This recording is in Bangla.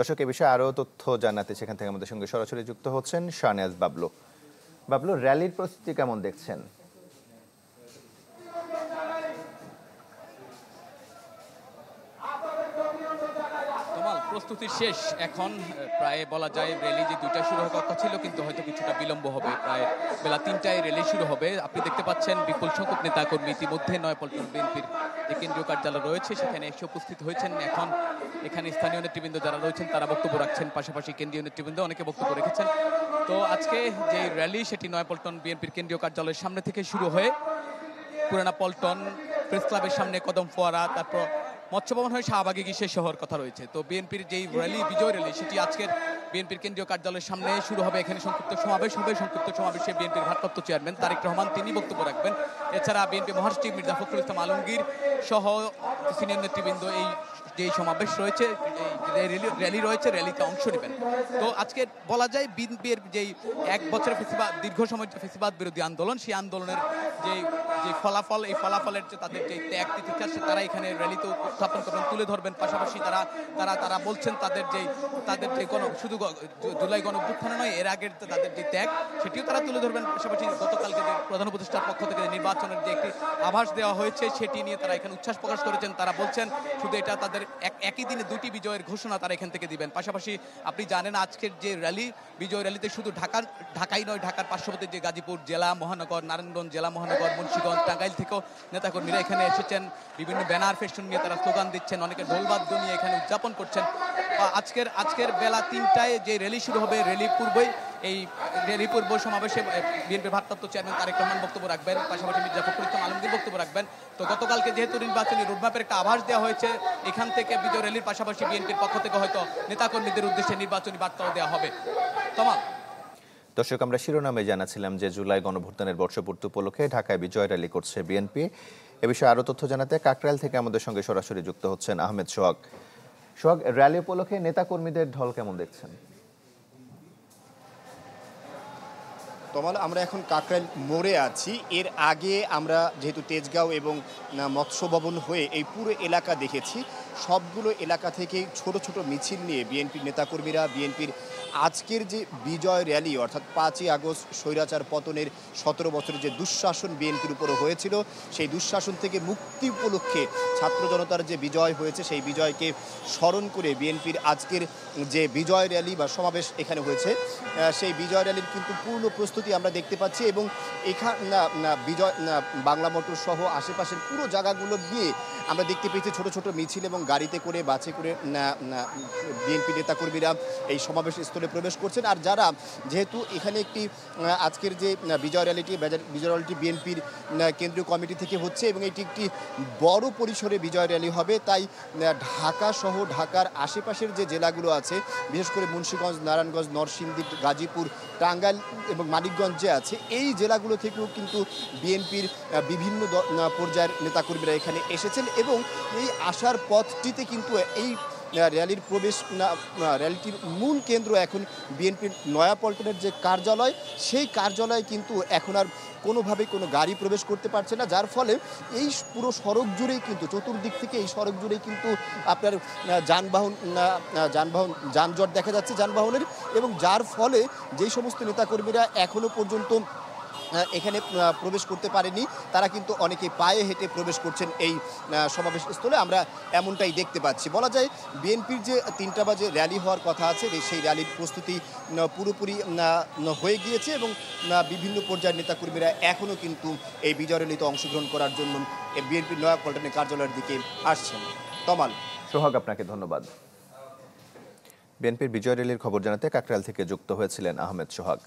দর্শক, এ বিষয়ে আরও তথ্য জানাতে সেখান থেকে আমাদের সঙ্গে সরাসরি যুক্ত হচ্ছেন শাহনেয়াজ বাবলু। বাবলু, র্যালির প্রস্তুতি কেমন দেখছেন? প্রস্তুতি শেষ। এখন প্রায় বলা যায় র্যালি যে 2টায় শুরু হওয়ার কথা ছিল, কিন্তু হয়তো কিছুটা বিলম্ব হবে। প্রায় বেলা 3টায় র্যালি শুরু হবে। আপনি দেখতে পাচ্ছেন বিপুল সংখ্যক নেতাকর্মী ইতিমধ্যে নয়াপল্টন বিএনপির যে কেন্দ্রীয় কার্যালয় রয়েছে সেখানে এসে উপস্থিত হয়েছেন। এখন এখানে স্থানীয় নেতৃবৃন্দ যারা রয়েছেন তারা বক্তব্য রাখছেন, পাশাপাশি কেন্দ্রীয় নেতৃবৃন্দ অনেকে বক্তব্য রেখেছেন। তো আজকে যে র্যালি সেটি নয়াপল্টন বিএনপির কেন্দ্রীয় কার্যালয়ের সামনে থেকে শুরু হয়ে পুরানা পল্টন প্রেস ক্লাবের সামনে কদম ফোয়ারা, তারপর মৎস্য ভবন হয়ে শাহবাগে গিয়ে শেষ হওয়ার কথা রয়েছে। তো বিএনপির যেই র্যালি, বিজয় র্যালি, সেটি আজকের বিএনপির কেন্দ্রীয় কার্যালয়ের সামনে শুরু হবে। এখানে সংক্ষিপ্ত সমাবেশ হবে। সংক্ষিপ্ত সমাবেশে বিএনপির ভারপ্রাপ্ত চেয়ারম্যান তারেক রহমান তিনি বক্তব্য রাখবেন। এছাড়া বিএনপি মহাসচিব মির্জা ফখরুল ইসলাম আলমগীর সহ সিনিয়র নেতৃবৃন্দ এই যে সমাবেশ রয়েছে, র্যালি রয়েছে, র্যালিতে অংশ নেবেন। তো আজকে বলা যায় বিএনপির যেই 1 বছরের দীর্ঘ সময় ফ্যাসিবাদ বিরোধী আন্দোলন, সেই আন্দোলনের যে ফলাফল, এই ফলাফলের যে তাদের যে ত্যাগ তিতিক্ষা তারা এখানে র্যালিতে উত্থাপন করবেন, তুলে ধরবেন। পাশাপাশি তারা বলছেন তাদের যে শুধু জুলাই গণঅভ্যুত্থান নয়, এর আগের তাদের যে ত্যাগ সেটিও তারা তুলে ধরবেন। পাশাপাশি গতকালকে যে প্রধান উপদেষ্টার পক্ষ থেকে নির্বাচনের যে একটি আভাস দেওয়া হয়েছে সেটি নিয়ে তারা এখানে উচ্ছ্বাস প্রকাশ করেছেন। তারা বলছেন শুধু এটা তাদের একই দিনে 2টি বিজয়ের ঘোষণা তারা এখান থেকে দিবেন। পাশাপাশি আপনি জানেন আজকের যে র্যালি, বিজয় র্যালিতে শুধু ঢাকাই নয়, ঢাকার পার্শ্ববর্তী যে গাজীপুর জেলা মহানগর, নারায়ণগঞ্জ জেলা মহানগর, মুন্সিগঞ্জ, টাঙ্গাইল থেকেও নেতাকর্মীরা এখানে এসেছেন। বিভিন্ন ব্যানার ফেস্টুন নিয়ে তারা স্লোগান দিচ্ছেন, অনেকে ঢোলবাদ্য নিয়ে এখানে উদযাপন করছেন। আজকের বেলা 3টায় যে র্যালি শুরু হবে, র্যালি পূর্ব সমাবেশে বিএনপির ভারপ্রাপ্ত চেয়ারম্যান তারেক রহমান বক্তব্য রাখবেন, পাশাপাশি মির্জা ফখরুল ইসলাম আলমগীর বক্তব্য রাখবেন। তো গতকালকে যেহেতু নির্বাচনী রোডম্যাপের একটা আভাস দেওয়া হয়েছে, এখান থেকে বিজয় র্যালির পাশাপাশি বিএনপির পক্ষ থেকে হয়তো নেতাকর্মীদের উদ্দেশ্যে নির্বাচনী বার্তাও দেওয়া হবে। দর্শক, আমরা শিরোনামে জানাছিলাম যে জুলাই গণঅভ্যুত্থানের বর্ষপূর্তি উপলক্ষে ঢাকায় বিজয় র্যালি করছে বিএনপি। এ বিষয়ে আরও তথ্য জানাতে কাকরাইল থেকে আমাদের সঙ্গে সরাসরি যুক্ত হচ্ছেন আহমেদ সোহাগ। সোহাগ, র্যালি উপলক্ষে নেতাকর্মীদের ঢল কেমন দেখছেন? তমাল, আমরা এখন কাকরাইল মোড়ে আছি। এর আগে আমরা যেহেতু তেজগাঁও এবং মৎস্য ভবন হয়ে এই পুরো এলাকা দেখেছি, সবগুলো এলাকা থেকে ছোট ছোট মিছিল নিয়ে বিএনপির নেতাকর্মীরা বিএনপির আজকের যে বিজয় র্যালি, অর্থাৎ 5ই আগস্ট স্বৈরাচার পতনের 17 বছরের যে দুঃশাসন বিএনপির উপরে হয়েছিল, সেই দুঃশাসন থেকে মুক্তি উপলক্ষে ছাত্র জনতার যে বিজয় হয়েছে সেই বিজয়কে স্মরণ করে বিএনপির আজকের যে বিজয় র্যালি বা সমাবেশ এখানে হয়েছে, সেই বিজয় র্যালির কিন্তু পূর্ণ প্রস্তুতি আমরা দেখতে পাচ্ছি। এবং বিজয় বাংলা মোটর সহ আশেপাশের পুরো জায়গাগুলো গিয়ে আমরা দেখতে পেয়েছি ছোট ছোট মিছিল এবং গাড়িতে করে, বাসে করে বিএনপি নেতাকর্মীরা এই সমাবেশ স্থলে প্রবেশ করছেন। আর যারা, যেহেতু এখানে একটি আজকের যে বিজয় র্যালিটি বিএনপির কেন্দ্রীয় কমিটি থেকে হচ্ছে এবং এটি একটি বড় পরিসরে বিজয় র্যালি হবে, তাই ঢাকা সহ ঢাকার আশেপাশের যে জেলাগুলো আছে, বিশেষ করে মুন্সিগঞ্জ, নারায়ণগঞ্জ, নরসিংদী, গাজীপুর, টাঙ্গাইল এবং মানিকগঞ্জ যে আছে, এই জেলাগুলো থেকেও কিন্তু বিএনপির বিভিন্ন পর্যায়ের নেতাকর্মীরা এখানে এসেছেন। এবং এই আসার পথটিতে কিন্তু এই র্যালিটির মূল কেন্দ্র এখন বিএনপির নয়াপল্টনের যে কার্যালয়, সেই কার্যালয়ে কিন্তু এখন আর কোনোভাবেই কোনো গাড়ি প্রবেশ করতে পারছে না, যার ফলে এই পুরো সড়ক জুড়েই কিন্তু, চতুর্দিক থেকে এই সড়ক জুড়েই কিন্তু আপনার যানজট দেখা যাচ্ছে যানবাহনের। এবং যার ফলে যেই সমস্ত নেতাকর্মীরা এখনো পর্যন্ত এখানে প্রবেশ করতে পারেনি, তারা কিন্তু অনেকে পায়ে হেঁটে প্রবেশ করছেন এই সমাবেশ স্থলে। আমরা এমনটাই দেখতে পাচ্ছি। বলা যায় বিএনপির যে 3টা বাজে র্যালি হওয়ার কথা আছে, সেই র্যালির প্রস্তুতি পুরোপুরি হয়ে গিয়েছে এবং বিভিন্ন পর্যায়ের নেতাকর্মীরা এখনও কিন্তু এই বিজয় র্যালিতে অংশগ্রহণ করার জন্য বিএনপির নয়াপল্টনের কার্যালয়ের দিকে আসছেন। তমাল। সোহাগ, আপনাকে ধন্যবাদ। বিএনপির বিজয় র্যালির খবর জানাতে কাকরাইল থেকে যুক্ত হয়েছিলেন আহমেদ সোহাগ।